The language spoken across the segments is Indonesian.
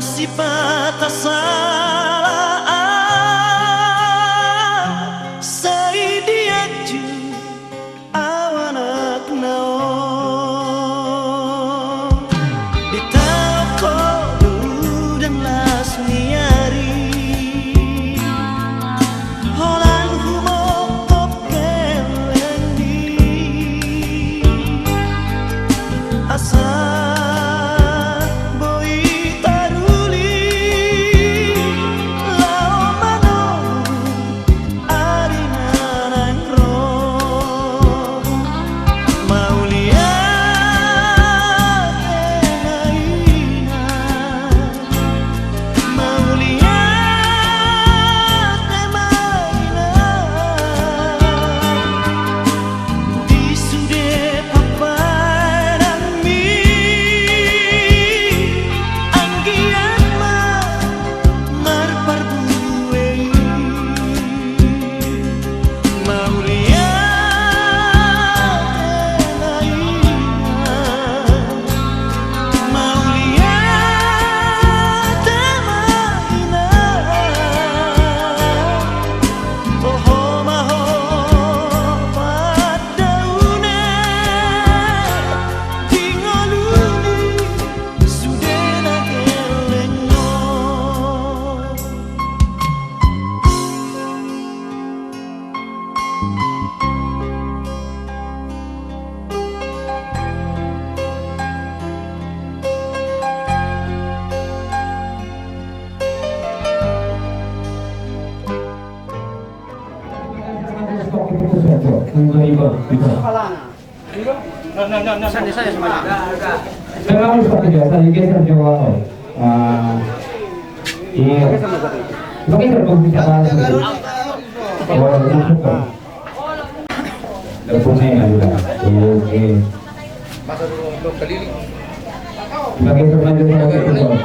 sifat salah saidiaju awanak naon di toko dan lasmiari holan humo kopelendi asa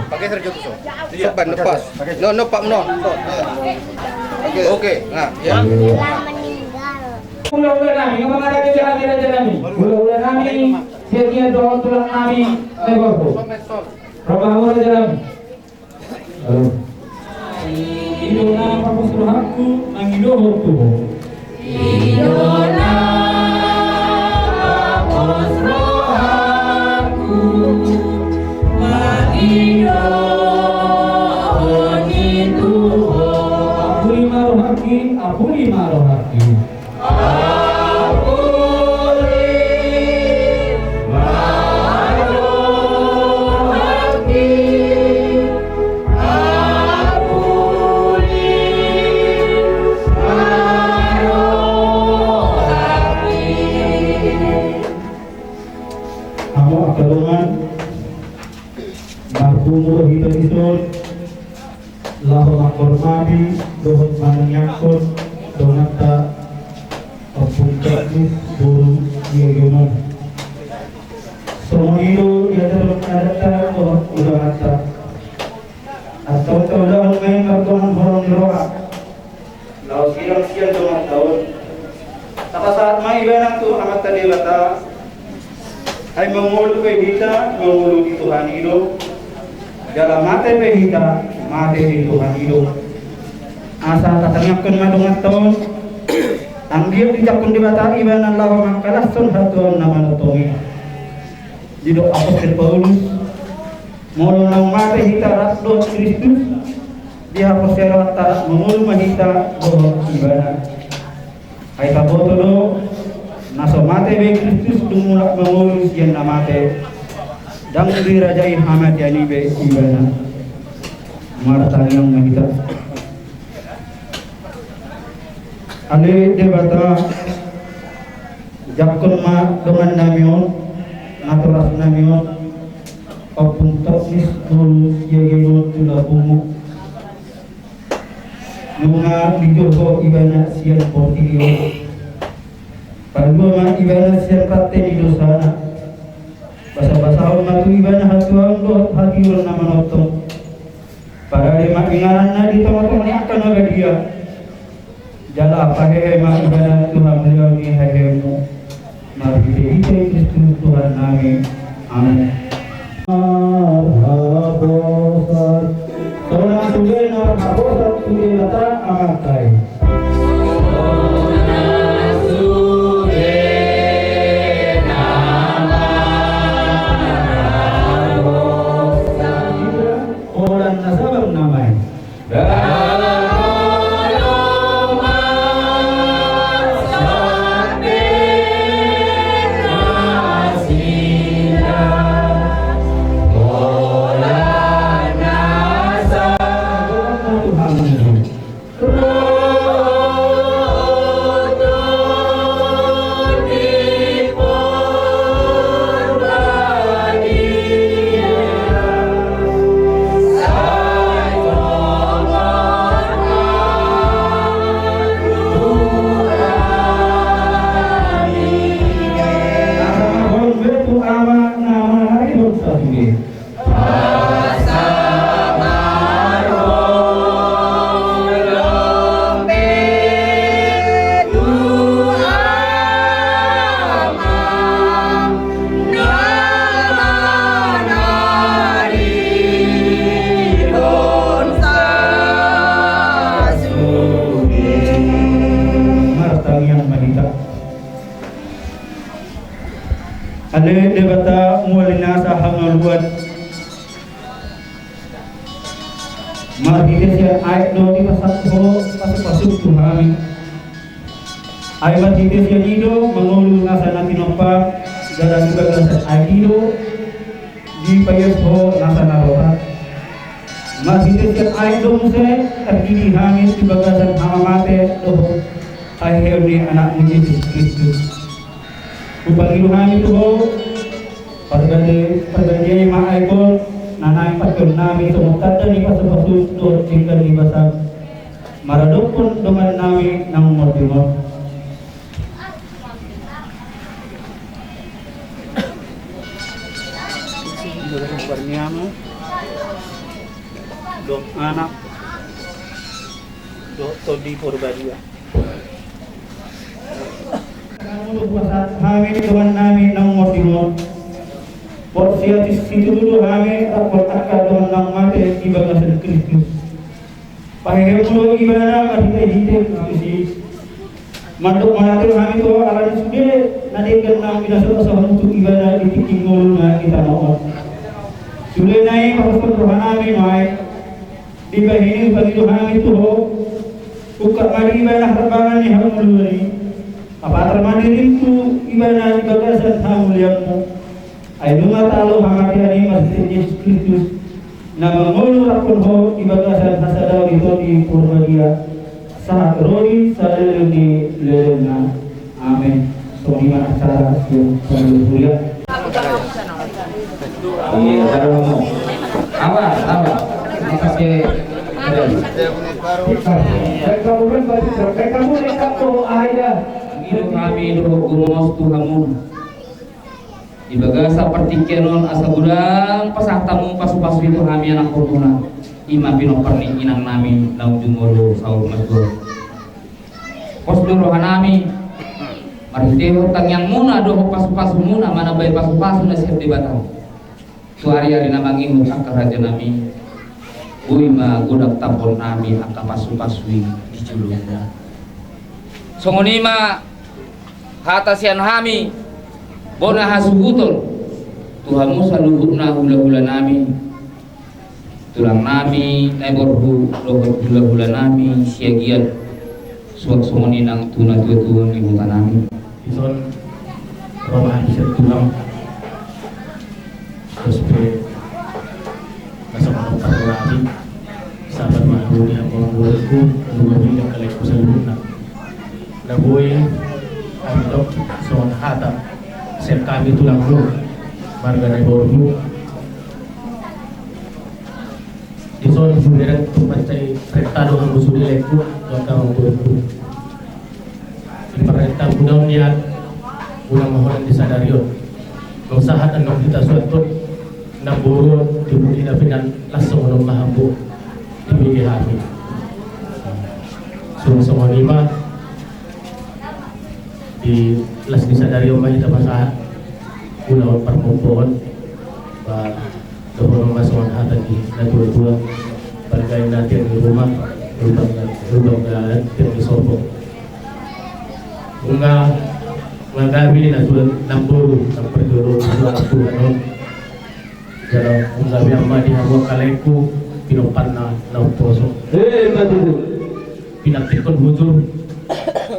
pakai Sergio Tuso. Soban lepas. No Pak Menon. Oke. Nah, ya. Ulah-ulah nami, kemana dia jalan nami? Ulah-ulah nami, sekian doang tulang nami, lebarku. Ramah jalan. Idona pamusrohaku, angido hortu. Idona pamusrohaku, angido honitu. Apuri marohaki. Marhumur hitung lahu makormadi dohot mananyakot donata apungkakis buru yegenon somoiro yadalok adata dohot udahata atau taudah main kartongan horong roa lau siang dohot tahun saka saat mai benang tu amat tadi bata ay mengulu ke kita mengulu di Tuhan hidup dalam mate pe kita mate di Tuhan hidup asa tatangapkan madungat tahun ang dia dijakun di bata iban Allah makalah sun hatuan nama notongi jidok apostol Paulus mulu nang mate kita rasdo Kristus dia apostol taras mengulu mahita doh ibana ay kabotolo naso mate be Kristus dumulak mengurus yang namate dang dirajai Hamad yani be ibana marta yang mahita ale debata jakun ma dengan namion naturas namion apun toknis dulu yegenon tula bumu nunga dijoho ibana sian portilio Pagwa ma ibana siang kate di dosana basa-basahon matu ibana hatuan do hatiul nama notong para de ma ingaran na di tong-tong ni akan aga dia jala pahe ma ibana Tuhan beliau ni hayemu mari ite Kristus Tuhan nami amin. ale debata mulina sa hangaluan marhite siya ay do di pasakho pasuk tuhami ay marhite siya nido mangulu na sa natinapa dalam sebagai ay nido di payas ho nasa naroha marhite siya ay do muse terdiri hamil di bagasan hamamate do ay hewni anak Yesus Kristus Upang kami itu pergantian maai ko nanay patul nami sumukatan ni pasu-pasu to tinggal di basa maradok pun dengan nami nang modimo dok anak dok to di Purbadia kami dengan nami nang modimo porsi situ dulu kami rapor akal dengan nang mate di bagasan Kristus pahe mulo ibana kadite hite kisi mandok manatur kami to alan sude nade kan nang binasa sawan untuk ibana di tingul na kita mau sule nai pastor rohani mai di bahini bagi kami to ukar mari ibana harbangan ni hamulu ni apa termandiri itu ibana di bagasan hamuliamu ay lunga talo hamati ani masjid Yesus Kristus na mangulu rakon ho di bagasan hasadaw ito di Purbadia sa rodi sa leleng di leleng amin so lima acara yung paglusulia iya harap mo awa makasih kamu nekat to ahaya Ilo kami do gumos Tuhanmu ibaga seperti kenon asa gudang pasah tamu pasu-pasu itu kami anak koruna ima pinoperni inang nami naung jumolo saur masdur pos rohan nami mari deho tang yang muna do pasu-pasu muna mana bae pasu-pasu na siap di batang suari-ari namangin hak raja nami uima gudak tampon nami angka pasu-pasu di julungna songonima hatasian hami bona hasugutol Tuhanmu saluhutna hula-hula nami tulang nami naiborhu lohot hula-hula nami siagian suak songoni nang tuna tuan ibu tanami ison romahan bisa tulang terus pe masa menukar lagi sahabat mahuli yang mengulurku lumabili yang kaliku saluhutna nabuhi untuk soal hata set kami tulang lu marga na borbu di soal budaya tumpacay perintado ang gusto nila ko doon ang borbu di perintah budaw niya unang mahulang di sadaryo nung sahat ang kita suatu na buro di budi na pinan lasong unang mahambo di bigi hami sumang lima di las disadari umay kita pasahan ulang perkumpulan ba doon masukan hatan di natua-tua barangay natin di rumah lubang natin di sopo mga gabi na namburu ng perduro sa Tuhan jalo kung gabi ang madi hawak kalaiku pinupan na nautoso pinaktikon hujur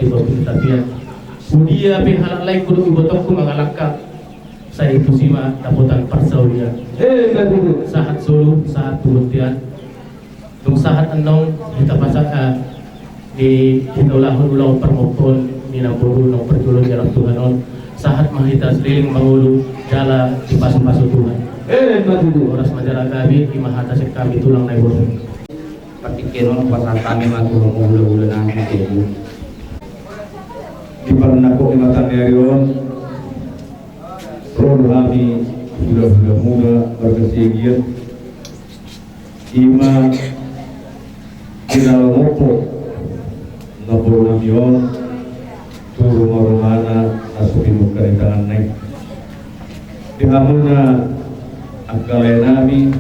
di bawah pinitapian Udia pihak lain kudu ibotokku mengalahkan saya itu sima daputan persaudia saat solo saat turutian nung saat enong kita pasaka di ulahun ulang permokon minaburu nong perjulun jalan Tuhanon saat mahita seliling mangulu jala di pasu-pasu Tuhan oras majalah kami imah atas kami tulang naibur patikenon pasal kami matu mangulu nang itu di Parnako Imatan Yarion Rohani sudah muda berkesigian Ima Kinalomopo Nabur Namion Turu Marumana Asubimu Kerintangan Naik Dihamuna Akale nami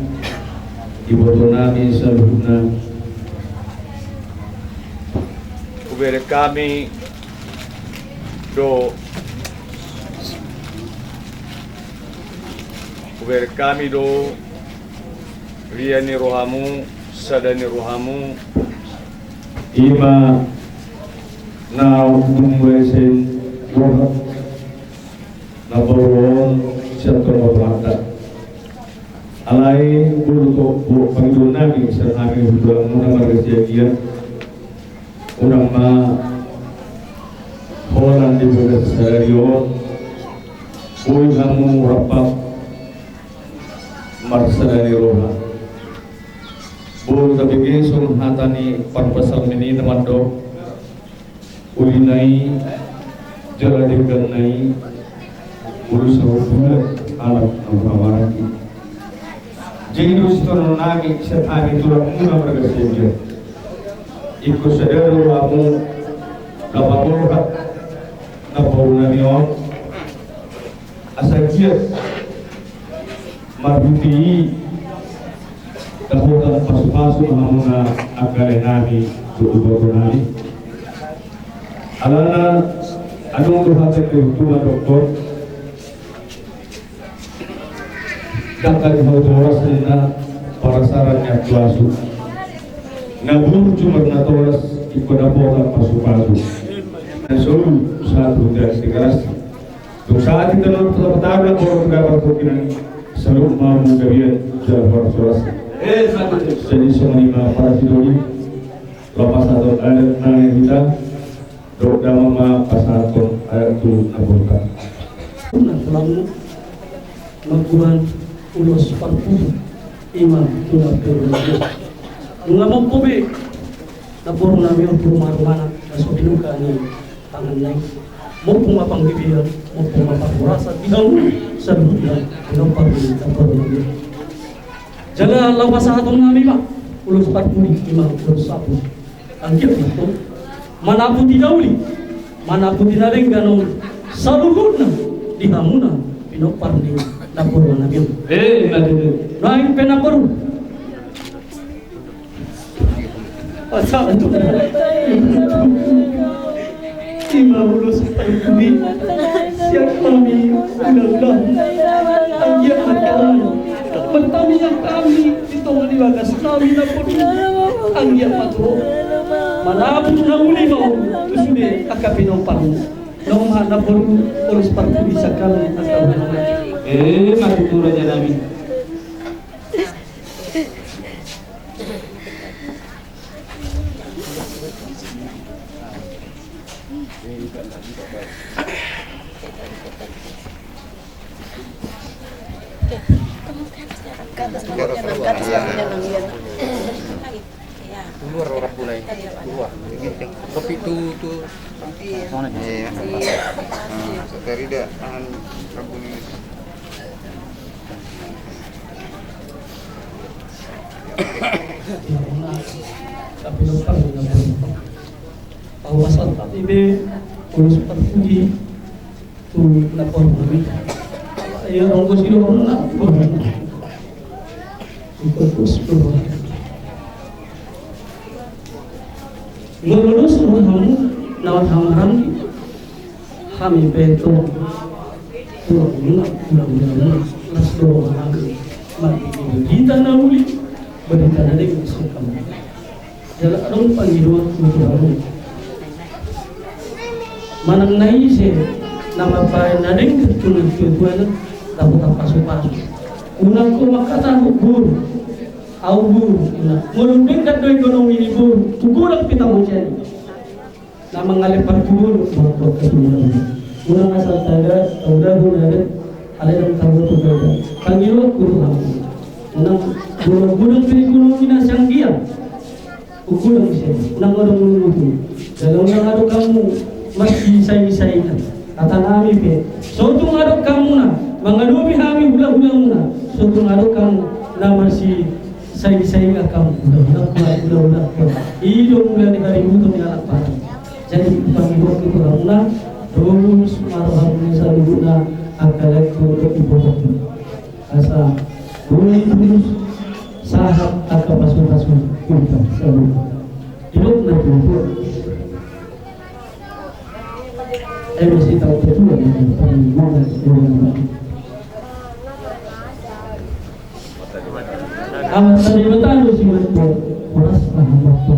Iboto nami Saluhna Kubere kami do Uberi kami do riani rohamu, sadani rohamu. Ima na umwesen roha na bawon siya ito alay buluto po Panginoon namin sa aming hudang muna magkasiyagiyan unang holan di bulan sa rariyon uy hamong rapat marsala ni roha bulu tabigin sung hata ni parpasal mini naman do ulinay jaladikan nai bulu sa bulan alam ng kamaraki Jinus ito na namin sa aming tulak muna magkasiyagiyan ikut sadar kamu kapaturat na paunamion asakiyat marbuti kaputan pasu-pasu mga akare nami tutubo nami alana anong duhatan ko tula doktor kakari oras na para sarannya klasu nabur cuma na toras ikodapotan pasu-pasu solu satu dari sekeras untuk saat kita nonton pertama orang berapa kopinan selalu mau gabian jalan soras jadi semua para sidori lepas atau ayat nang kita doa mama pasaton ayat tu naburkan selalu melakukan ulos parpun imam tulak terus ngamuk kobe napuro namin ang rumah-rumah na subinuka ni tangan naik mo pumapang bibiyar mo pumapapurasa bidaw sa lupa bidaw pagpili tapos namin jaga lawas sa atong namin ba ulos parpuni imam ulos sapo ang kiyot na to manaputi dauli manaputi na rin ganong sa lugod na dihamuna pinopandi napuro namin naing penapuro asal itu Ima ulus parpuni siap kami udah anjir hatian bertami yang kami ditolong diwagas kami napun anjir patro manapun nauli mau sudah akapinong paru nong hanapun ulus parpuni sakali asal matuturo aja namin Keluar orang mulai keluar. Kopi tu. Mana? Seterida tahan rabun ini. Tapi lupa pawasan tapi be urus pergi tu lapor kami ya ongkos itu orang ikut kuspur lulus kamu nawat hamaran kami beto turun mudah-mudahan las doa mati kita nauli berita dari suka jalan dong panggilan untuk manang naisi nama bayi nadeng kecuali tujuan dapat pasu-pasu unang ko makata buru au buru mulunding kat do ekonomi ni buru tugulang pita mo siya na mga lepar buru mga keturunan unang asal taga udah bulan alay ng tawo tugaga Panginoon guru kami unang gulong ekonomi na siyang giyan ugulang siya unang marunong dalam araw kamu masih isay-isay na katanami pe so itong araw kamu na mga lubi kami hula-hulang na so itong araw kamu na masih isay-isay nga kamu hula-hulang ka ilong mula ni karimuto ni anak para jadi Panginoon ito lang na terus marahan sa lugo na akalag ko ito ibobok asa terus sahab at kapasunasun punta sa lugo ilong na ito ay masih tahu betul yang Panginoon amat tadi betanu si betul horas paham waktu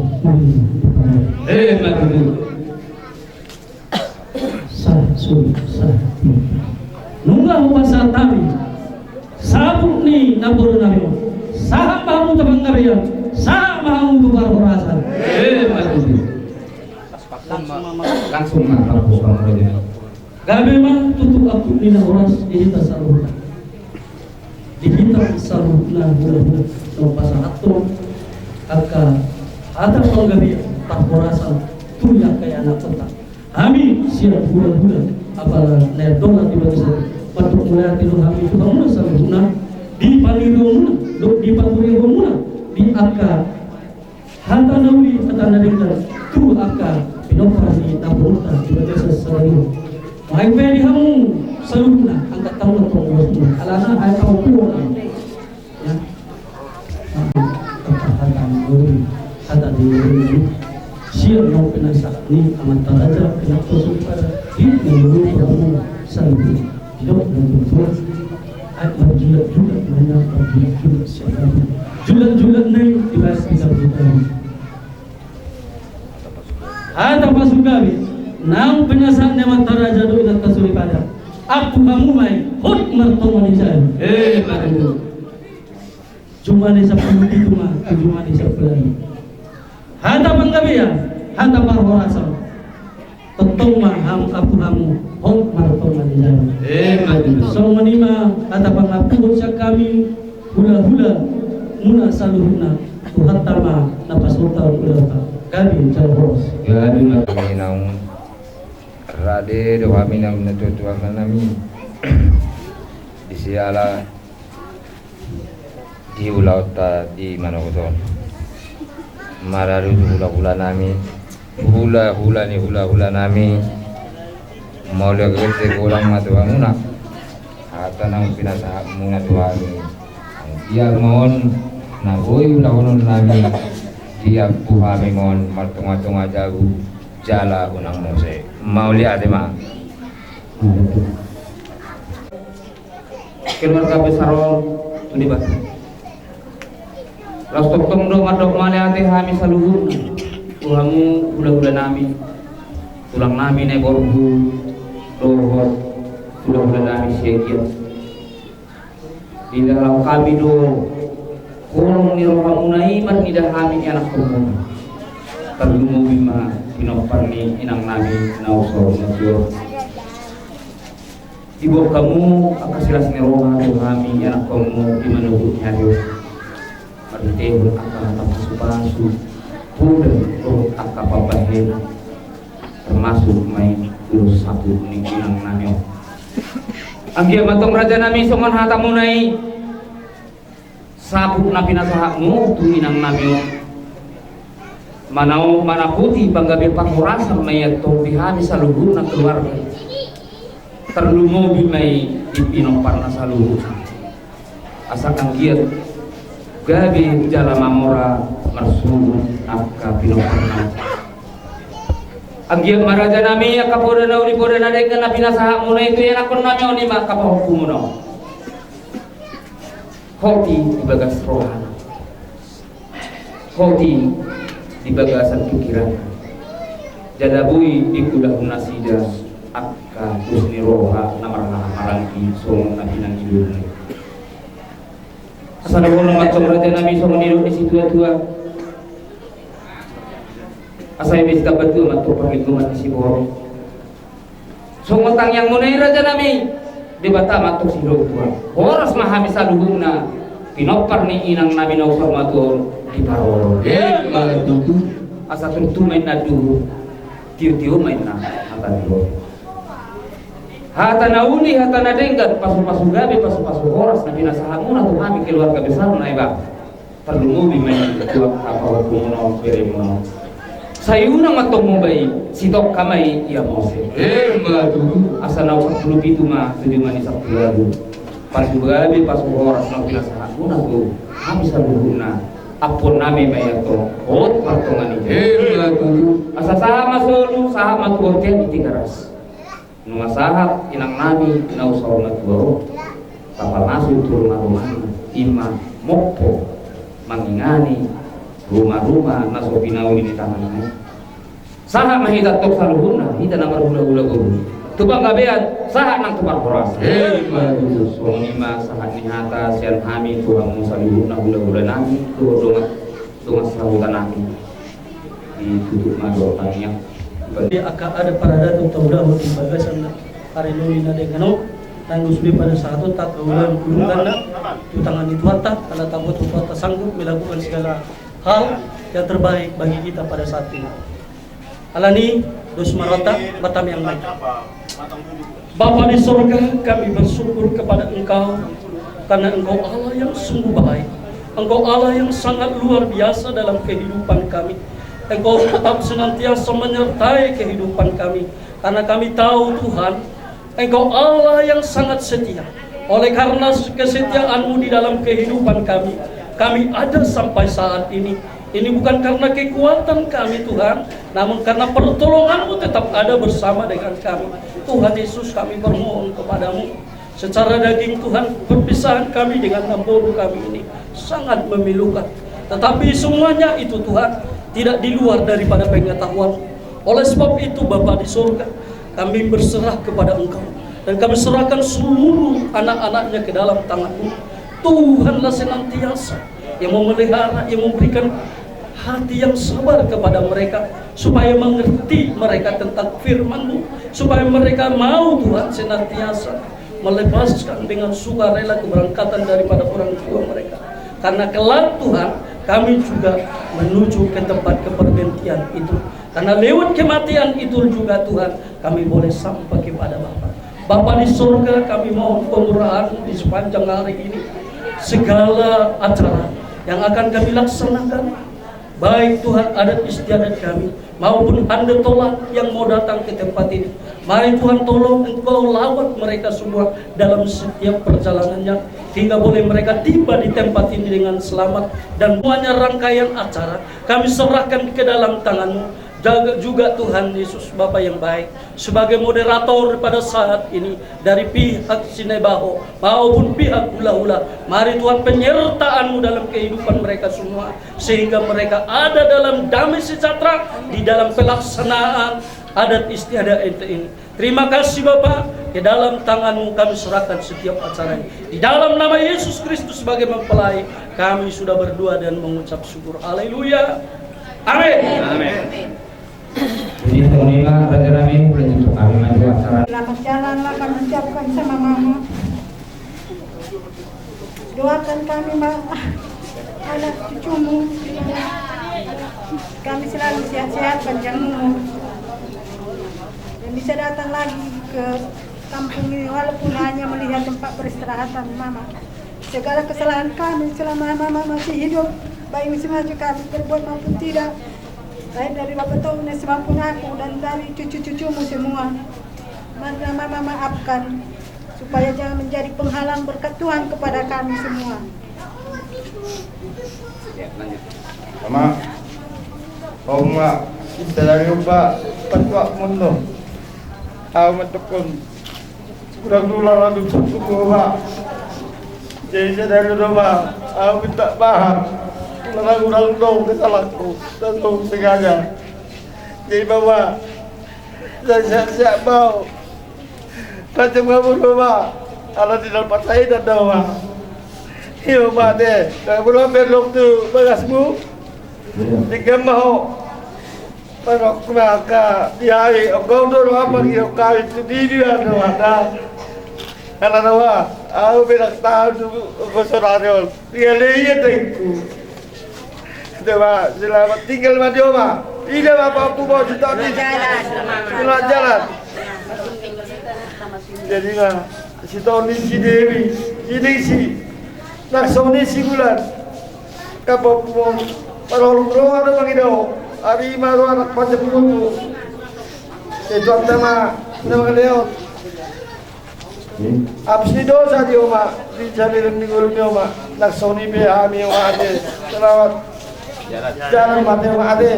mati sah suri sah nunggah pasal tami sabuk ni nabur nami sah mahu tabanggabian sah mahu tukar horasan mati Langsung mantap kamu aja. gabe mah tutup aku ni na horas di tasarruf dihitam saruna hula-hula no pasahatro aka atang gabi tak horasan tuya kaya anak peta kami siap hula-hula apa ner dola di bawah patuk mulai tidur kami itu kamu saruna di palirona di paturihona di aka hata nawi hata nadengkan tu aka pinoperasi tapurta di bawah saruna mai pedi hamu saluna angkat tahun itu alana ay kau kuat ya hata di siap mau penasak ni amat taraja kenapa supaya ini dulu kamu saluna hidup dan betul ay berjulat juga banyak berjulat juga siapa julat ni dibahas kita bukan hata pasugawi nang penasak nemat taraja do ikat kasuri pada aku kamu mai hot martongan saya baru cuma di 10 itu mah cuma di 10 hata panggabiya hata parhorasam tetong mah aku kamu hot martongan saya baru so manima hata pangapu sa kami hula-hula muna saluhuna tuhat tama napasuta hula kami jalhos Jadi kami nang rade do kami nang natutua manami isiala di ulauta di manogoton mararu hula nami hula nami mau lagete golang matua muna ata nang pinasa muna tuami dia mohon na boy hula nami dia puhami mohon martunga jagu jala unang mose mau lihat mah keluarga besarol di batu lastok tong do madok male ate hami saluhur uhamu hula nami tulang nami ne borbu dohor hula nami siekian di dalam kami do kurang ni rohamunai man ni dah hami anak kumum terlumu bima pinoparni inang nami nausor masyur ibu kamu akasilas ni roha tu kami anak kamu di menurut nyarius merdeka akan pasu pun roh akak papahin termasuk main urus satu ni inang nami anggia matong raja nami songan hatamunai sabuk nabi nasahakmu tu inang nami manau manaputi panggabil pangurasan mayat tong dihani saluhur na keluarga terlumo bimai dipinong parna saluhur asakan giat gabi jala mamora marsuh akka pinong parna anggiat maraja nami akapoda na uli poda na dengan nabi nasahak muna itu yang akon nami oni mak kapahukum muna hoti dibagas rohana hoti di bagasan pikiran jadabui di kudah nasida akka husni roha namarah marangki song nabi nang hidup assalamualaikum macam raja nabi song hidup di situ tua asai bisa batu matu perlindungan di sibor song utang yang munai raja nabi di bata matu hidup tua horas mahami saluhuna pinopar ni inang nabi naufar matur di parol asa tentu main nadu tiu main na hata dulu hata nauli hata nadengkat pasu gabe pasu horas nabi nasahamuna tu kami keluarga besar na iba perlu mobi main ketua apa kumono beremono sayuna matong mumbai sitok kamai ia mose asa na perlu itu mah jadi manis sabtu pasu gabe pasu horas nabi nasahamuna tu kami saluhuna apun nami mayato hot partongan ini asa sama solu sama tu hotel di Tinggaras nunga sahat inang nami nau sauna tuaro kapal nasu turun rumah ima mopo mangingani rumah-rumah naso pinauli di tangan saha mahita tok saluhuna hita namar hula-hula guru tubang gabeat saha nang tupar koras Sonima saha nihata sian hami tuang saluhuna hula-hula nami donga sahutan nami ditutup mador tanya Jadi akan ada parada atau udah di bagasan hari ini ada kano tanggus di pada saat itu tak keulang karena tangan itu harta karena takut harta sanggup melakukan segala hal yang terbaik bagi kita pada saat ini. Alani dos marata batam yang baik. Bapa di surga, kami bersyukur kepada Engkau karena Engkau Allah yang sungguh baik. Engkau Allah yang sangat luar biasa dalam kehidupan kami. Engkau tetap senantiasa menyertai kehidupan kami. Karena kami tahu Tuhan, Engkau Allah yang sangat setia. Oleh karena kesetiaan-Mu di dalam kehidupan kami ada sampai saat ini. Ini bukan karena kekuatan kami Tuhan, namun karena pertolongan-Mu tetap ada bersama dengan kami. Tuhan Yesus, kami bermohon kepadamu. Secara daging Tuhan, perpisahan kami dengan namboru kami ini sangat memilukan. Tetapi semuanya itu Tuhan, tidak di luar daripada pengetahuan. Oleh sebab itu Bapa di surga, kami berserah kepada Engkau dan kami serahkan seluruh anak-anaknya ke dalam tangan-Mu. Tuhanlah senantiasa yang memelihara, yang memberikan hati yang sabar kepada mereka supaya mengerti mereka tentang firman-Mu, supaya mereka mau Tuhan senantiasa melepaskan dengan sukarela keberangkatan daripada orang tua mereka. Karena kelak Tuhan, kami juga menuju ke tempat kepergantian itu. Karena lewat kematian itu juga Tuhan, kami boleh sampai kepada Bapa. Bapa di surga, kami mohon pemurahan di sepanjang hari ini. Segala acara yang akan kami laksanakan, baik Tuhan adat istiadat kami maupun handa tolak yang mau datang ke tempat ini, mari Tuhan tolong Engkau lawat mereka semua dalam setiap perjalanannya hingga boleh mereka tiba di tempat ini dengan selamat. Dan semuanya rangkaian acara kami serahkan ke dalam tangan-Mu. Jaga juga Tuhan Yesus Bapa yang baik sebagai moderator pada saat ini dari pihak Sinebaho maupun pihak hula-hula. Mari Tuhan penyertaan-Mu dalam kehidupan mereka semua sehingga mereka ada dalam damai sejahtera di dalam pelaksanaan adat istiadat ini. Terima kasih Bapa, ke dalam tangan-Mu kami serahkan setiap acara ini. Di dalam nama Yesus Kristus sebagai mempelai kami sudah berdoa dan mengucap syukur. Haleluya. Amin. Amin. Jadi Sonima Raja Rami boleh untuk kami maju acara. Selamat jalanlah kami ucapkan sama Mama. Doakan kami anak cucumu. Kami selalu sehat-sehat panjang umur. Dan bisa datang lagi ke kampung ini walaupun hanya melihat tempat peristirahatan Mama. Segala kesalahan kami selama Mama masih hidup, baik sengaja kami berbuat maupun tidak, baik dari Bapak Tuhan maupun aku dan dari cucu-cucumu semua. Mari Mama maafkan supaya jangan menjadi penghalang berkat Tuhan kepada kami semua. Mama, Oma, kita dari Pak Patwak Mundo. Aku mentukun kurang nular lalu cukup Pak. Jadi saya dari rumah, aku minta paham. Kurang dong kesalahanku dan dong sengaja. Jadi Bapak, saya siap-siap mau macam kamu Bapak. Kalau di dalam saya dan Bapak. Iya Bapak deh, kalau belum belok tu bagasmu, tiga mau. Parok maka diari, engkau tu apa kau kau itu dia tu ada. Kalau Bapak, aku bilang tahu tu kau saudara, dia lihat aku. Coba selamat tinggal mati Oma. Tidak apa-apa mau kita di jalan. Jadi lah, si Tony si Dewi, ini si Naksoni si Bulan. Kapal pun parolong ada bagi dah. Hari malu anak macam itu. Itu nama Leo. Abis ni dosa dia Oma. Di jalan minggu ni Oma. Naksoni be ami Oma ada. Selamat. Jalan mati ada.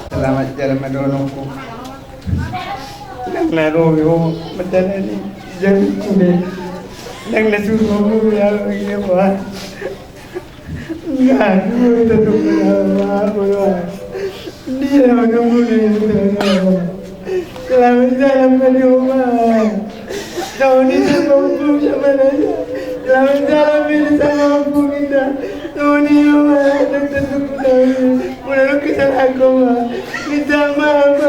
Selamat jalan menolongku. Nang laro yo macam ni jadi kuda. Nang lesu kamu ya ini buat. Enggak, aku tetap berdoa. Dia menunggu di sana. Selamat jalan dari rumah. Tahun ini mampu sama Naya. Selamat jalan dari sama mampu kita. Tahun ini rumah dan tentu mudah kesalahan kau. Minta maaf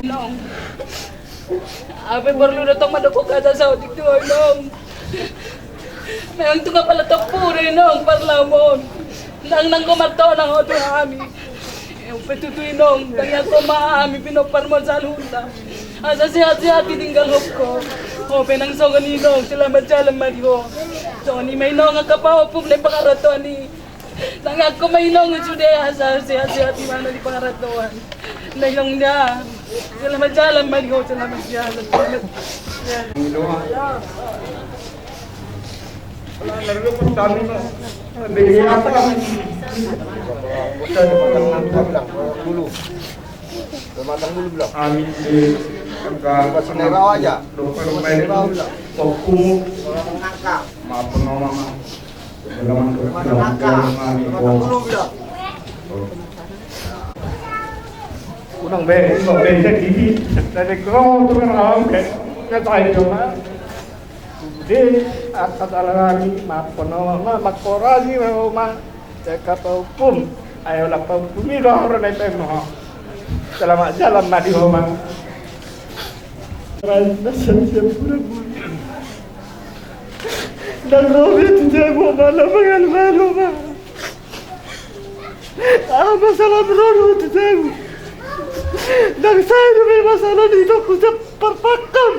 Nong, apa perlu datang madako kata sa otik tu, Nong? Mayang tu ka pala tapure, Nong, parlamon. Nang kumato ng oto kami. Yung petutuin, Nong, tanya ko maami pinoparmon sa lunda. Asa sihat-sihat tinggal ko. O penang so ganinong, salamat jalan mariho. So ni may nong ang kapawapog na pakarato ni. Nangag ko may nong sudeha sa sihat-sihat di mana di pangaratuan. Nailong niya. Salamat jalan mariho, salamat jalan. Amin di Sineraw aja. maupun nama dalam kurang baik, jadi dari kau tu kan awam kata itu mah. Di atas alangan maupun nama makorasi mah cakap hukum, ayolah pumi orang lain mah. Selamat jalan madi Homan. Rasa siap pura-pura. Dan Robi tidak mau malam mengalami rumah. Masalah berono tidak. Dan saya demi masalah itu kucap perpakan.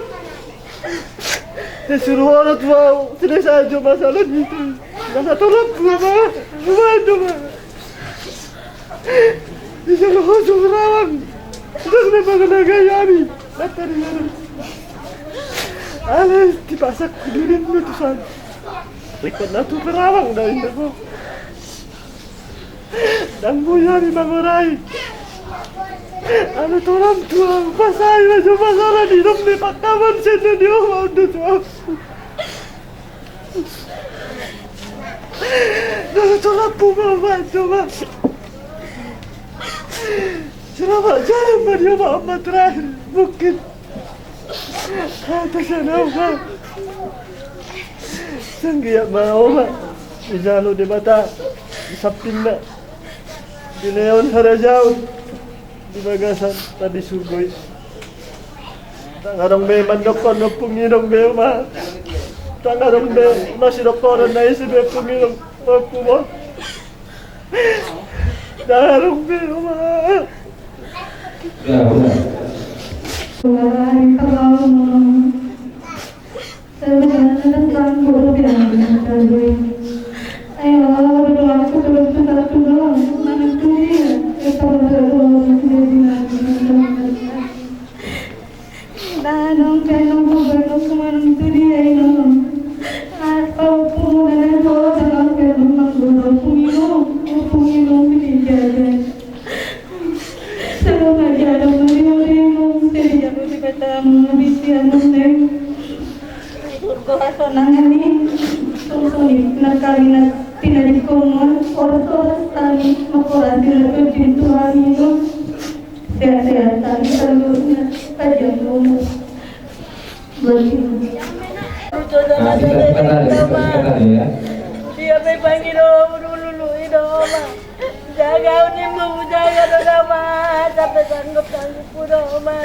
Disuruh orang tua tidak saja masalah itu. Dan satu rumah itu. Disuruh hujung rawang. Dan memang nagayami. Datang dari alas dipasak kudirin lutusan. Likod na ito perawang dahil ako. Dan buyari manguray. Ano to lang tuwang pasay na siya masalah di nung nipakaman siya na di ako tuwang. Dan ito lang pumaman tuwang. Selamat jalan ba niyo maamat terakhir. Mungkin kata siya na ako. Sanggiyak mau mak, di jalur di mata, di samping nak, di neon harajau, di bagasan tadi sugoi. Tak ngarong be mandokon no pungirong be mak, tak ngarong be masih dokoran na isi be pungirong pumo. Tak ngarong be mak. Ya, udah. Dia may Panginoon dulu ino ma. Jaga unimu jaga dogama sampai sanggup po doma.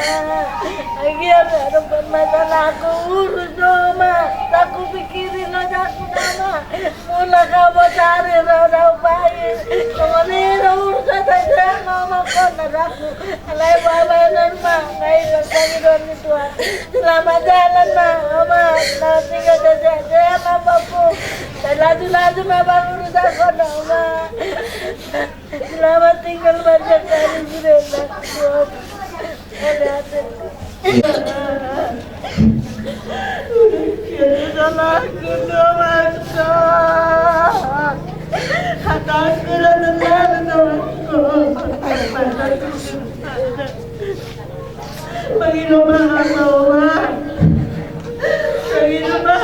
Lagi ada masalahku urus doma. Aku pikirin aja aku doma. Mula kamu cari roda baik. Kemudian urus saja ngomong konar aku. Alai baba norma ngayon Panginoon ni Tuhan. Selamat jalan ma, ma. Nanti kita jaga apa pun. Laju-laju memang urus aku doma. Selamat tinggal banyak kali sudah Tuhan. Salahku doaku, hataku dan doaku. Bagi doa Allah, bagi doa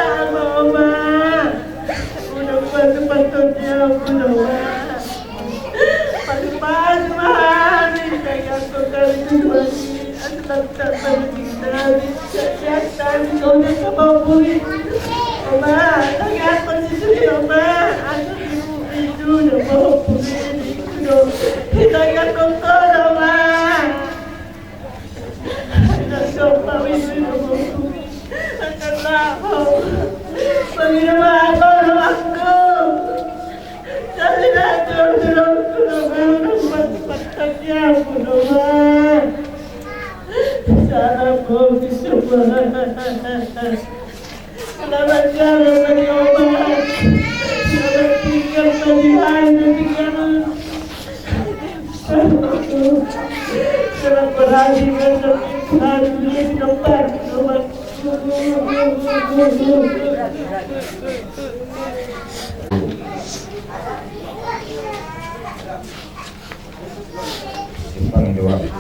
Simpang di waktu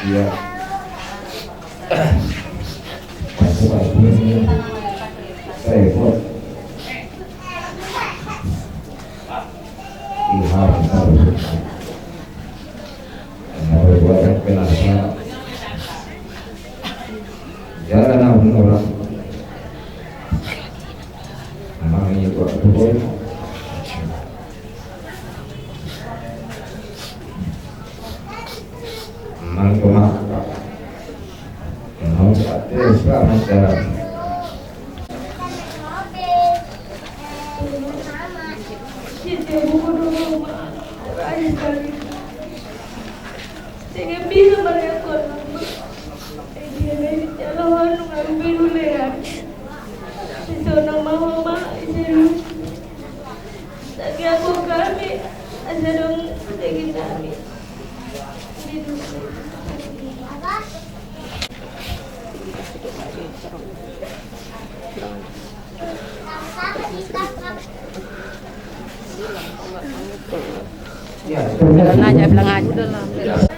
dia ini saya buat ilham harus berbuat penasa jalan orang memang ini waktu boleh mangkoma harus ada selamat jalan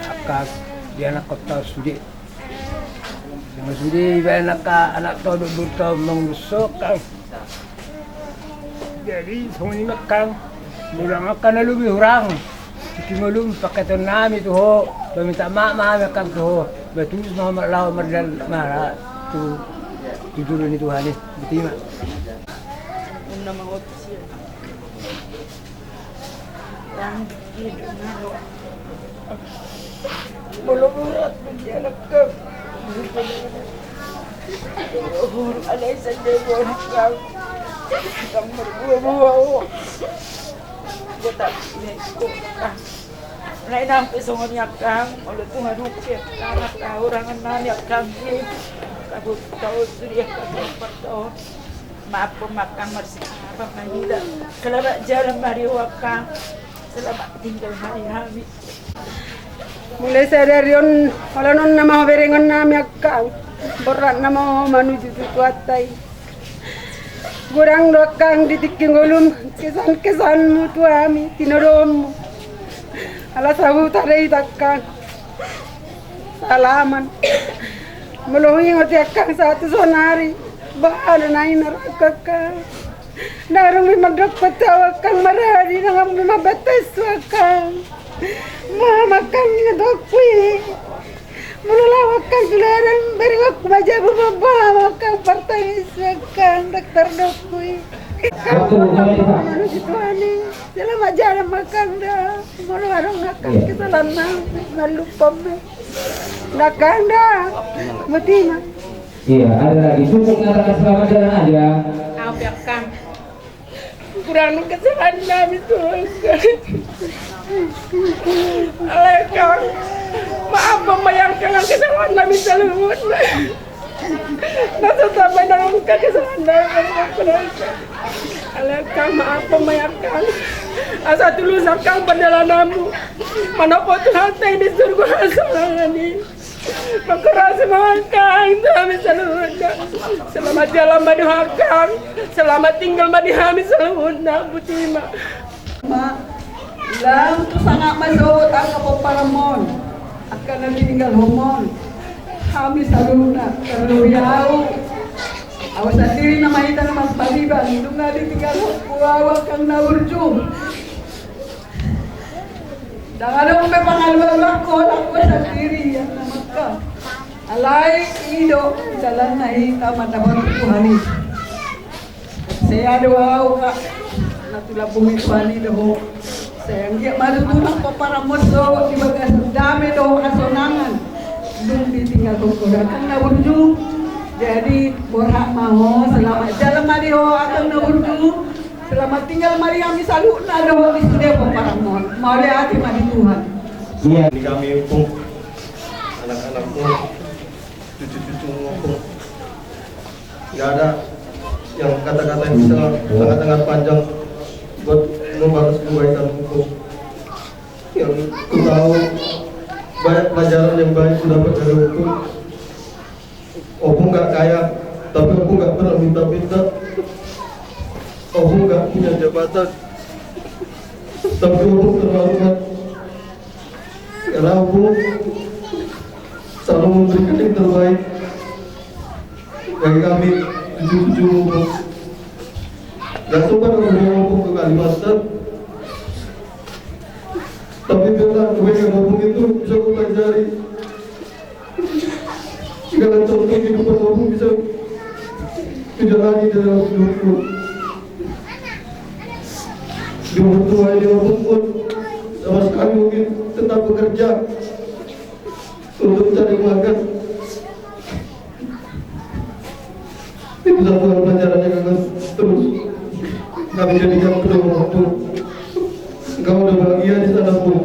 Akak dia anak kota sudi, yang sudi dia anak tahu bertau mengusuk kang. Jadi semua ini kang, mudah makan lebih orang. Kimulum pakai nami tu ho, minta mak kang tu ho, betul Muhammad Lau Mardal Mara tu tidur ni Tuhan ni, betul mak. Nama ofisial. Yang belum berat berjalan ke alay saja orang kau berdua buat neko lain sampai semuanya kang oleh Tuhan ukir anak orang anak kang ni kabut tahu sudah kabut tahu maaf pemakan bersih apa mahida selamat jalan mari wakang selamat tinggal hari-hari. Mulai saya dari kalau non nama berengan nama kau berat nama menuju tuatai. Kurang dokang ditiking ulum kesan mutu ami tinorom. Ala sabu tarai takkan salaman. Meluhi ngoti akang satu sonari bahal naik neraka kang. Narung lima dapat kang marari nangam lima batas kang. Mama kang ngedokwi. Mulalawakan dilarang bareng aku baca bawa kang partai kang dokter dokwi. Manusia Tuhan selamat jalan makan dah. Mau warung makan kesalahan malupa me. Nakang dah. Betina. Iya, ada lagi. Cukup mengatakan selamat jalan aja. Apa ya kang? Kurang kesalahan kami Tuhan. Alaikum. Maaf membayangkan kesalahan kami selalu. Nasa sampai dalam kesalahan kami. Alaikum maaf membayangkan. Asa tuluskan perjalananmu. Manopo Tuhan di surga hasanah ini. Makarasi makan kami selalu. Selamat jalan maduhakan. Selamat tinggal madihami selalu. Butima. Lang tu sangat masuk ang kapaparamon. Akan natinggal homon. Kami saluna terluyau. Awas sendiri nama kita nama Paliban, itu nggak ditinggal awak kang naurjum. Dan ada pengaluan aku sendiri yang nama kang. Alai ido jalan naik tamat dapat Tuhan ini. Saya doa kak, natulah bumi Tuhan ini doh. Saya nggak malu tunang para musuh di bagas damai doh kasonangan. Belum ditinggal kokoran kang naurjum. Jadi borhak mau selamat jalan mari ho akan naurjum. Selamat tinggal mari kami salut nado di studio para mau lihat mari Tuhan. Iya. Ini kami pun anak-anakku, cucu-cucu pun nggak ada yang kata-kata yang bisa sangat-sangat panjang buat membalas kebaikan hukum. Yang ku tahu banyak pelajaran yang baik sudah dapat dari hukum. Opung nggak kaya, tapi Opung nggak pernah minta-minta. Opung nggak punya jabatan, tapi Opung terhormat. Karena Opung selalu memberikan yang terbaik bagi kami cucu-cucu Opung. Gak sempat aku bawa Opung ke Kalimantan, tapi biarlah kebaikan Opung itu bisa aku pelajari. Segala contoh kehidupan Opung bisa kujalani dalam hidupku. Di umur tua ini Opung pun sama sekali mungkin tetap bekerja untuk cari makan. Itu satu hal pelajaran yang akan terus kami jadikan pedoman Opung. Engkau udah bahagia di sana pun.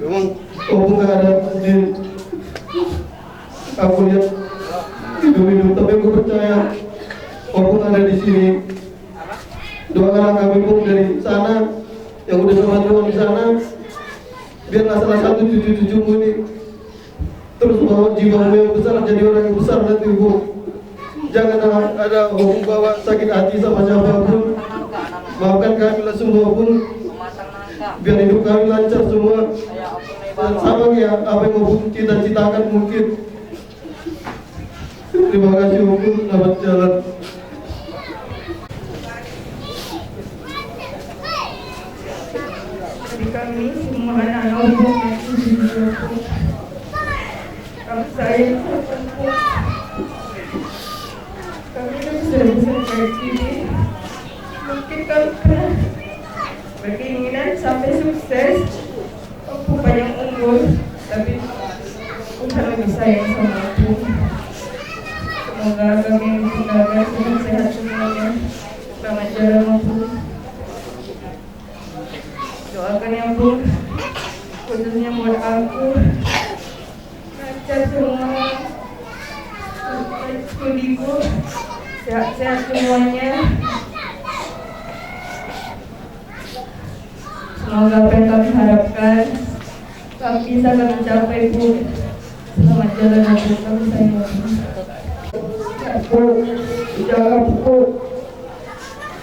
Memang Opung gak ada di aku lihat hidup-hidup, tapi aku percaya Opung ada di sini. Doakan kami pun dari sana yang udah sama Tuhan di sana, biarlah salah satu cucu-cucumu ini terus bawa jiwamu yang besar, jadi orang yang besar nanti Ibu. Jangan ada Opung bawa sakit hati sama siapapun. Maafkan kami lah semua pun, biar hidup kami lancar semua. Dan sama ya apa yang Opung cita-citakan mungkin. Terima kasih Opung, selamat jalan. Jadi kami semua anak-anak Opung yang di Opung, kami sayang Opung. Kami kan sudah besar kayak gini. Mungkin kami pernah berkeinginan sampai sukses, Opung panjang umur, tapi Tuhan lebih sayang sama Opung. Semoga kami keluarga sehat semuanya, selamat jalan Opung. Doakan ya Opung, khususnya buat aku, lancar semua studiku, sehat-sehat semuanya. Semoga apa yang kami harapkan kami bisa kami capai Bu. Selamat jalan Opung, kami sayang Opung. Bu, jangan Bu,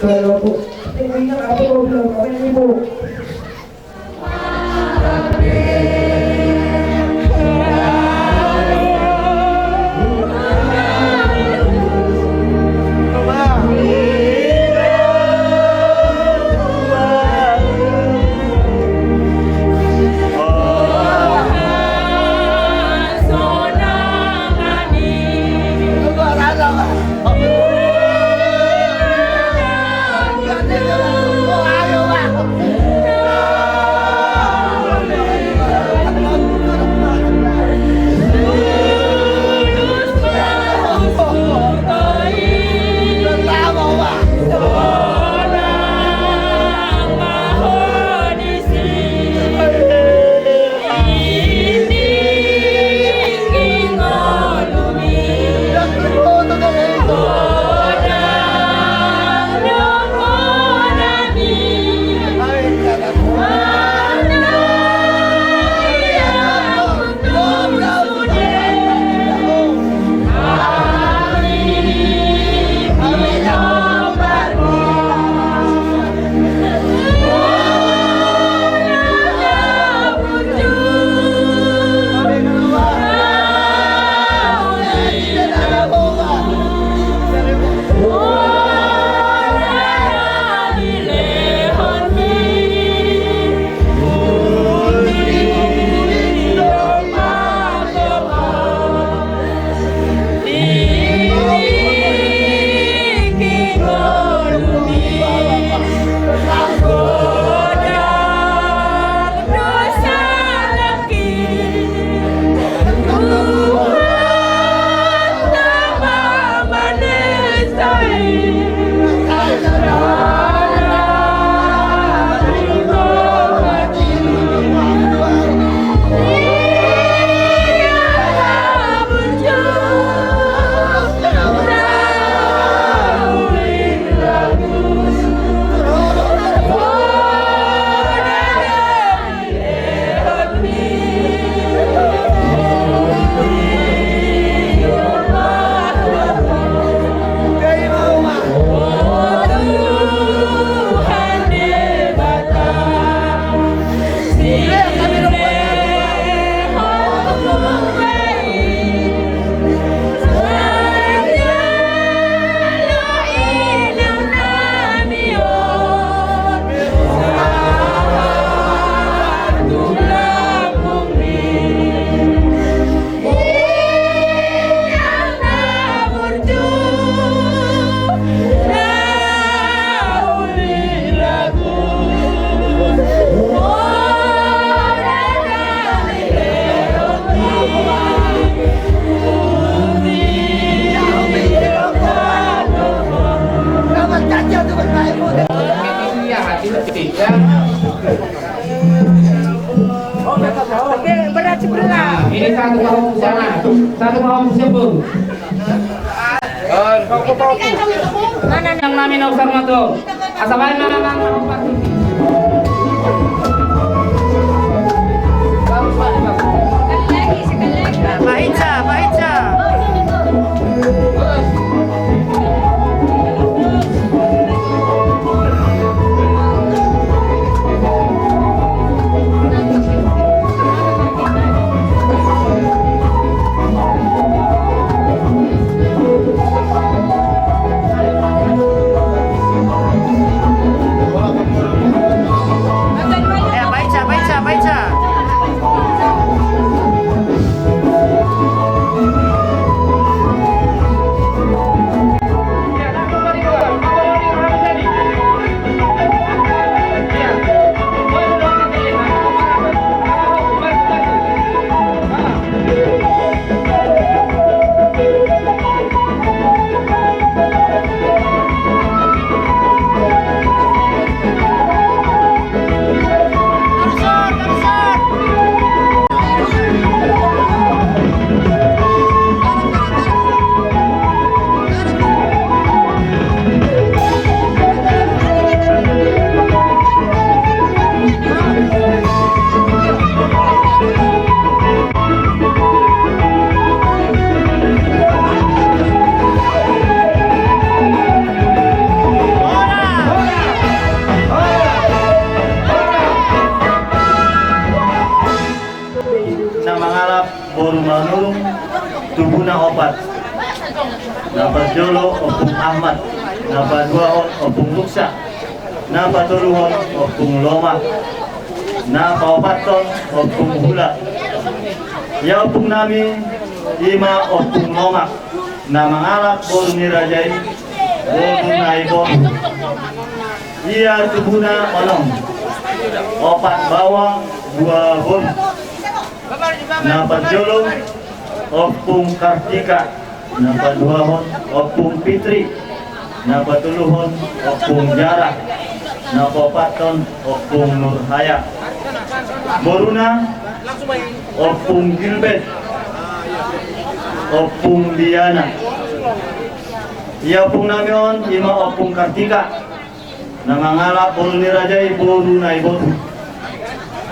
jangan Bu. Ingat apa kau bilang kami Ibu. Oh, Berat sebelah. Ini satu bawa busana, satu bawa busana. Mana yang namanya Usar Mato? Asabain mana nama Pak Ica. Pak Ica. Manurung tubuna opat napa jolo opung Ahmad napa dua opung Luksa napa tuluhon opung Loma napa opaton opung Hula ya opung nami ima opung Loma na mangalak bolu nirajai bolu naibon iya tubuna onong opat bawang dua bolu napa jolo opung Kartika napa duahon opung Fitri napa tuluhon opung Jara napa paton opung Nurhaya boruna opung Gilbert opung Diana iya opung namion ima opung Kartika namangalak bolu nirajai bolu naibotu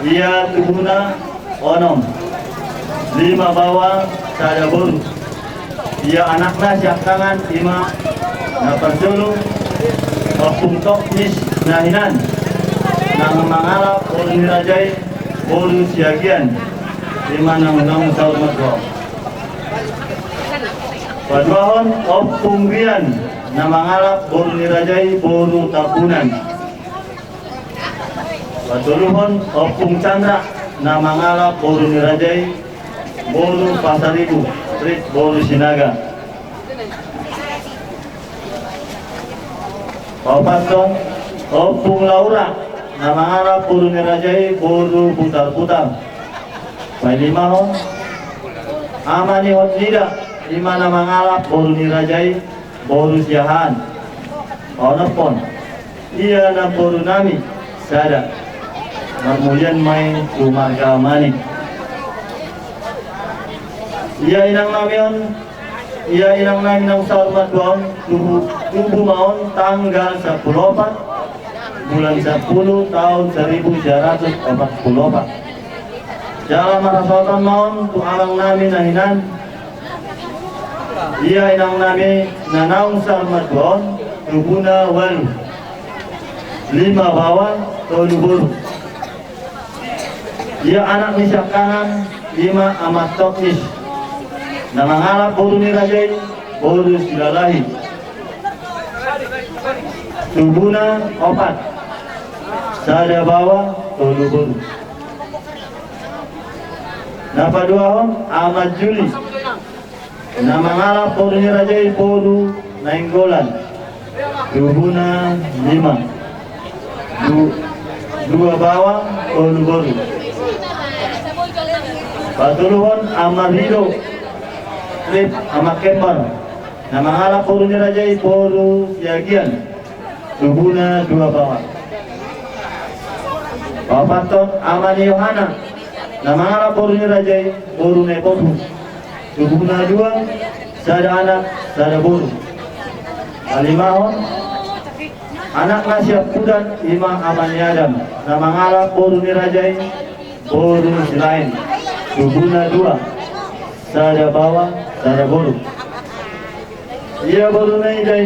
iya tubuna onom 5 bawang sada bolu ia anakna siap tangan 5 napa jolo opung Toknis nahinan nang mangalap bolu nirajai bolu siagian 5 nang saud matwa paduahon opung Rian nang mangalap bolu nirajai bolu tapunan patuluhon opung Chandra na mangalap bolu nirajai bolu Pasaribu Street bolu Sinaga papaton opung Laura na mangalap bolu nirajai bolu putar-putar pailimahon amani hot nida 5 na mangalap bolu nirajai bolu Siahan onopon iya na bolu nami sada marmulian mai lumarga mani iya inang namion iya inang nami nang saud matwaon tubuh maon tanggal 14 bulan 10 tahun 1944 jalan marasotan maon tu alang nami nahinan iya inang nami nanaung saud matwaon tubuna walu 5 bawang 7 bulu ia anak nisyak kanan 5 amat Toknis na mangalap bolu nirajai bolu Silalahi tubuna 4 sada bawang 7 bulu napa duahon Ahmad Juli na mangalap bolu nirajai bolu Nainggolan tubuna 5 2 bawang 7 bolu patuluhon Amarido Trip ama Kembar na mangalap bolu nirajai bolu Siagian tubuna 2 bawang Papaton Amani Yohana Namangala Boruni Rajai Borune Boru Tubuna dua Sada anak Sada boru Alimahon Anak Nasya Pudan Imam Amani Adam Namangala Boruni Rajai Boru Silain Tubuna dua Sada bawah Sada boru Ia Borune Idai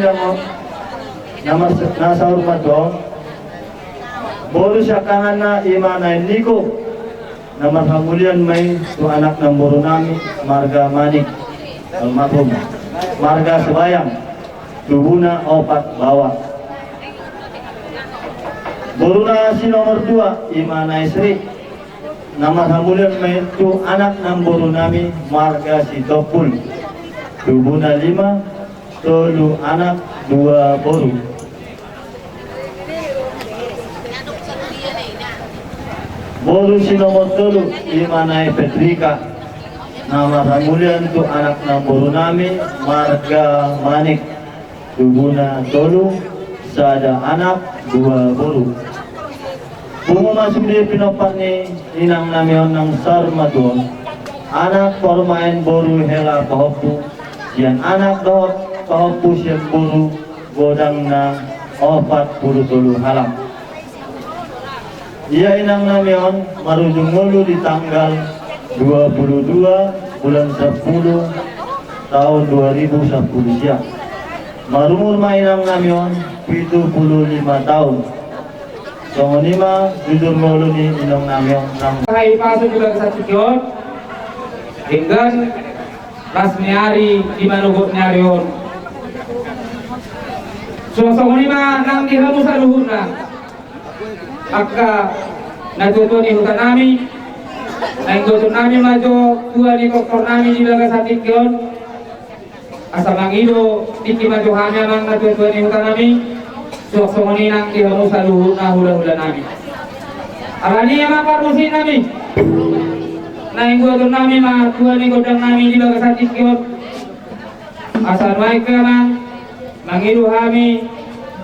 Nama Nasa Hormat Doang Boru syakangana imana niko nama hamulian mai tu anak namboru nami marga manik almarhum marga sebayang tubuna opat bawah boruna si nomor 2 imana Sri nama hamulian mai tu anak namboru nami marga si topul tubuna 5 tolu anak 2 boru Boru si nomor 3 Imanai Petrika nama hamulian tu anak namboru nami marga manik tubuna tolu sada anak 2 boru bungo masuk di pinopan ni inang namion ng sarmaton anak formain boru hela pahopu yan anak dohot pahopu siya boru godang na 40 halam. Ia inang namion marujung mulu di tanggal 22 bulan 10 tahun 2010 siap. Marumur mainang namion 75 tahun. Songonima jujur mulu ni inang namion nang. Hai pasok juga ke Satikyon. Dengan rasmiari di manugot nyarion. Songonima nang dihamu sa luhur na. Aka natuto ni hutan nami nainggoto nami majo tua ni kokor nami di laga Satikyon asa mangido diki majo hanya mang natuto ni hutan nami sok-sokoni nang dihamu sa luhur na hula-hula nami arani yang maparusin nami nainggoto nami ma tua ni godang nami di laga Satikyon asa baik mang mangido hami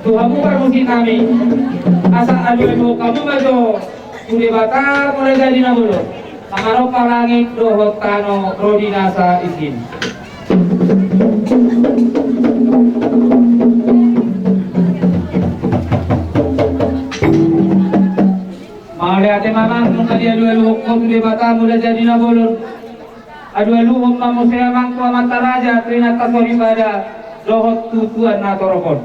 Tuhan parusin kami asa adu kamu majo kude bata mulai jadi nabulo amaro palangit dohot tano rodinasa isin maliate mamang mungkadi adu ko kude bata mulai jadi nabulo adu mamu saya mang tua mata raja trina tasori pada dohot tutuan na torokon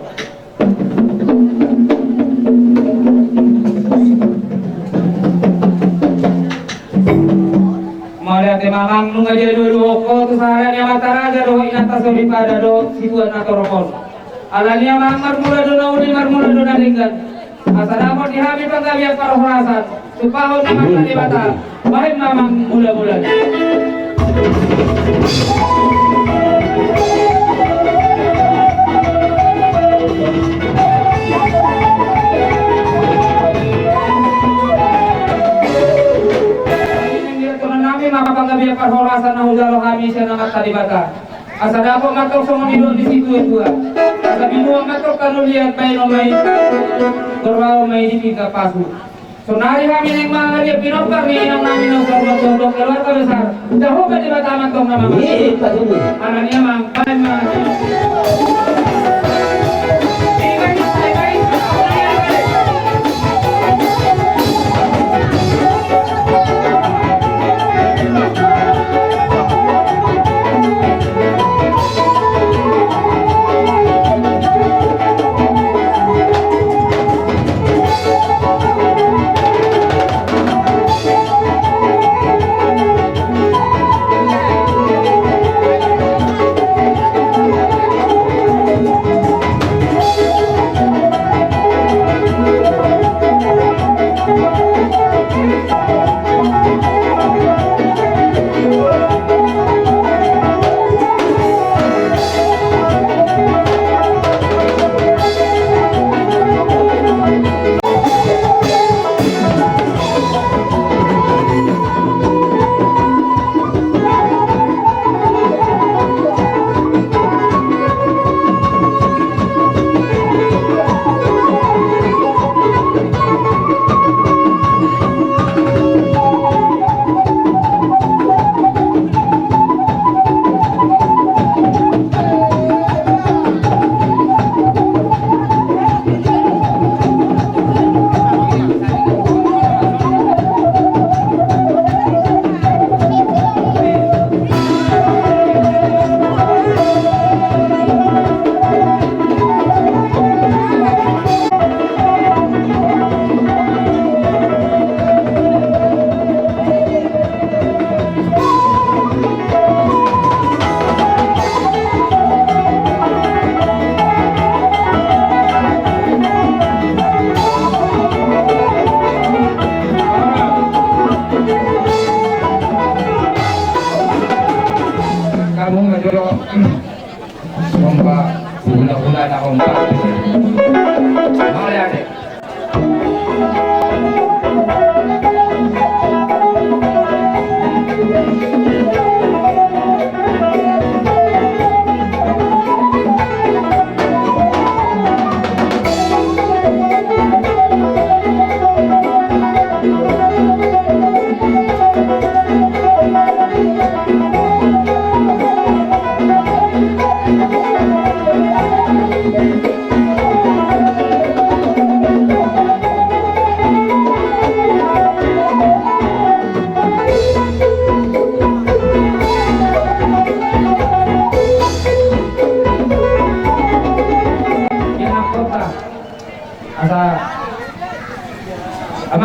Maliate mamang nung aja dulu ko tu saharan yang mata raja doh inata sori pada doh situan atorokon. Alania mamar mula do nauni mar mula do nalingan. Asana mo dihami panggabiak parorasan. Supahon naman kalibata. Bahim mamang mula-mula. Mapapanggabiak parhorasan na hujalo kami siya na matalibata. Asa dapo matok sumunidon di situ itu. Asa binuang matok kanuliat may no may korwao may dipika pasu. So nari kami ng mga liya pinopar ni inang namin ng sarmatodok keluar ka besar. Daho ka di ba taman tong na mama? Ano niya mang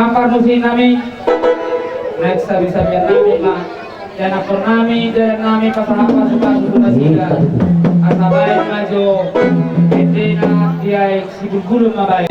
maparnusi nami next sabi-sabian nami ma jana purnami pasahapa suka siga asabai majo edena diai sibul mabai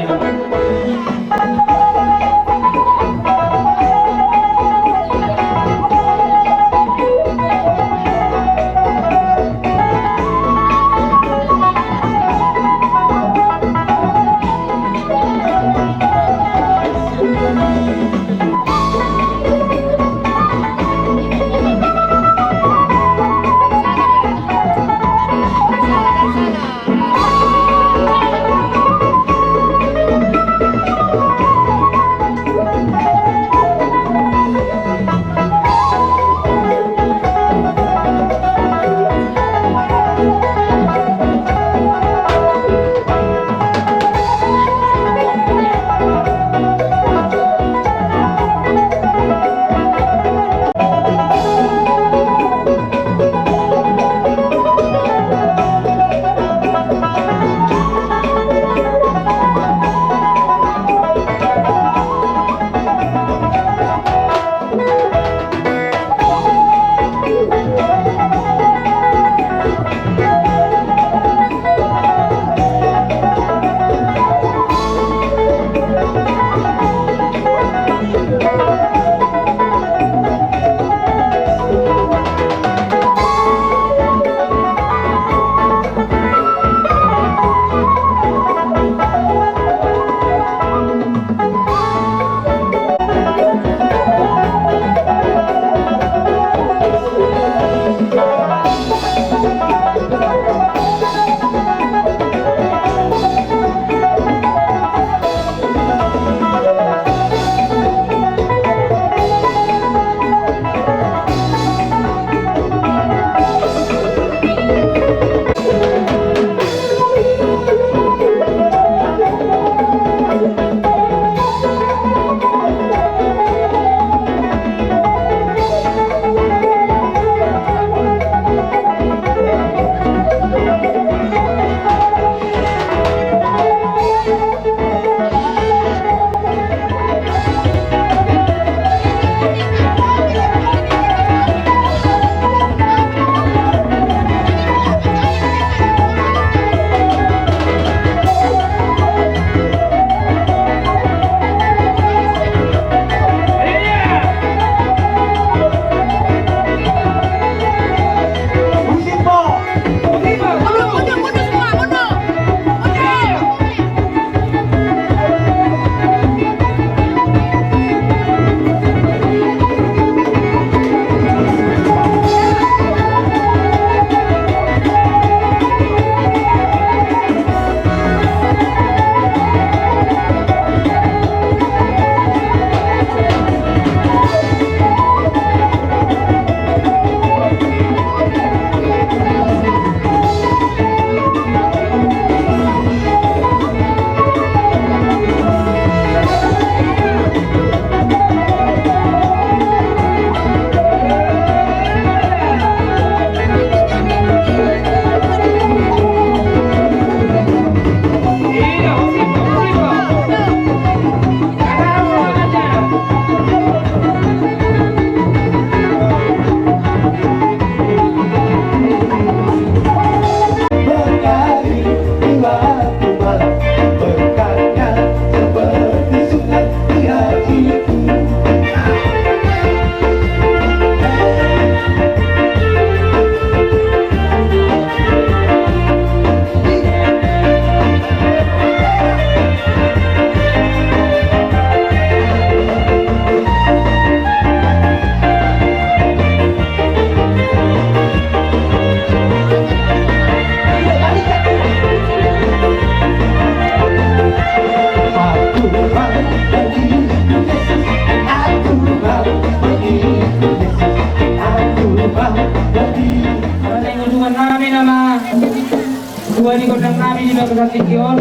Dua di kodang nabi di dalam kasikion.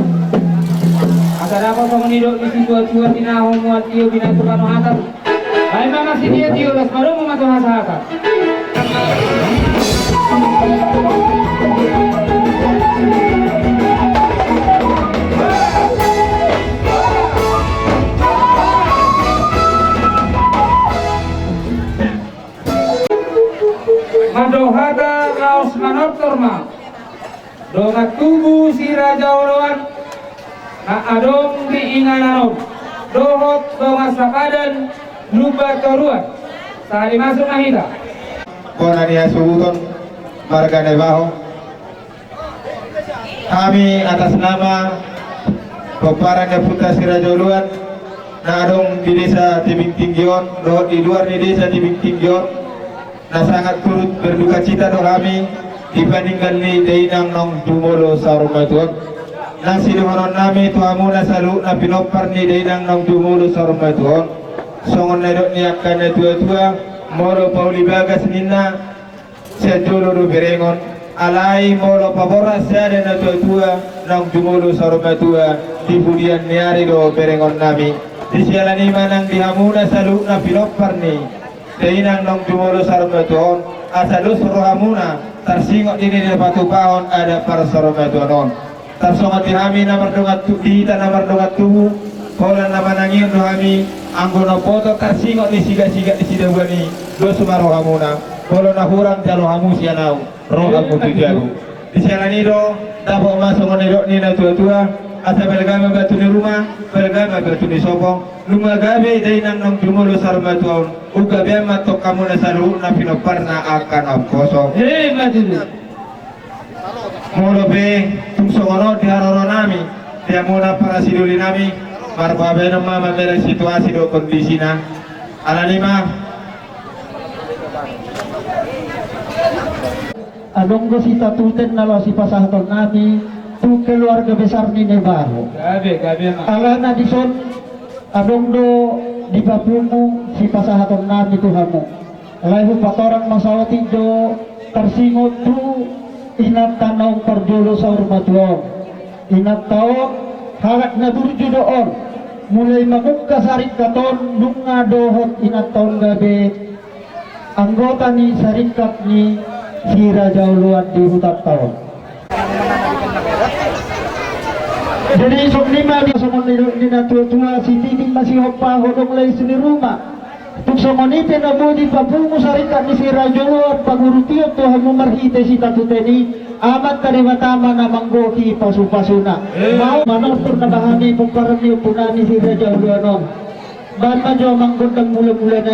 Agar apa sama nidok di situ tua tinahong muat tio bina tukano hatat. Hai mama si dia tio las baru memato hasakat. normal. Donga tubuh si Raja Uluan na adong diingananom. Dohot donga sakadan lupa toruan. Sari masuk mahita. Kona niya subuton marga Nebaho. Kami atas nama peparangnya Putra si Raja Uluan na adong di desa Tibing Tinggion, dohot di luar di desa Tibing Tinggion, na sangat turut berduka cita do kami dibandingkan ni Dainang nong dumolo sa rumah Tuhan. Nang sinuhanon nami tuhamu na salu na pinopar ni Dainang nong dumolo sa rumah Tuhan. Songon na dok niyakan na tua-tua molo pauli bagas nina sa jolo do berengon. Alai molo paboras sa na tua-tua nong dumolo sa rumah Tuhan di budian niari do berengon nami. Di sialan ima nang dihamu na salu na pinopar ni Dainang nong dumolo sa rumah Tuhan. Asalus rohamuna tarsingok dini di batu paon ada para saromai tuanon tarsongot dihami namar dongat di namar dongat tubuh kolan nama nangin dohami anggono foto tarsingok di siga-siga di sidawani do suma rohamuna kolan nahurang jalo hamu sianau rohamu tujaru di sialani do dapo masuk ngonedok ni na tua-tua asa belgama batu ni rumah belgama batu ni sopong lumagabe Dainang nong dumolo saromai tuaon uga bema to kamu na salu na pinoparna akan abkoso. Maju. Molo be tungsongono di haroro nami, dia muna para siduli nami, marbabe na mama mere situasi do kondisi na. Ala lima. Anong si tatuten na lo si pasahaton nami, tu keluarga besar ni Nebaho. Gabe Ala na dison, anong do di bapumu si pasahaton nami Tuhanmu. Lalu patorang masawati do tersingot tu inat tanong perjolo sa rumah Tuhan. Inat tao halak na burjo doon. Mulai magugka sarit katon nung nga dohot inat taon gabi. Anggota ni sarikat ni si Raja Uluan di hutat taon. Jadi sok lima di somon ni na tua si titing masih hopa hodong lay sini rumah. Tuk somon ite na budi papungu sarikat ni si Raja Uluan pagurutiot Tuhan marhite si tatuteni amat karimatama na manggoki pasu-pasuna. Mau manostur na bahani pagparami punani si Raja Uluanon. Ban majo manggondang mula-mula na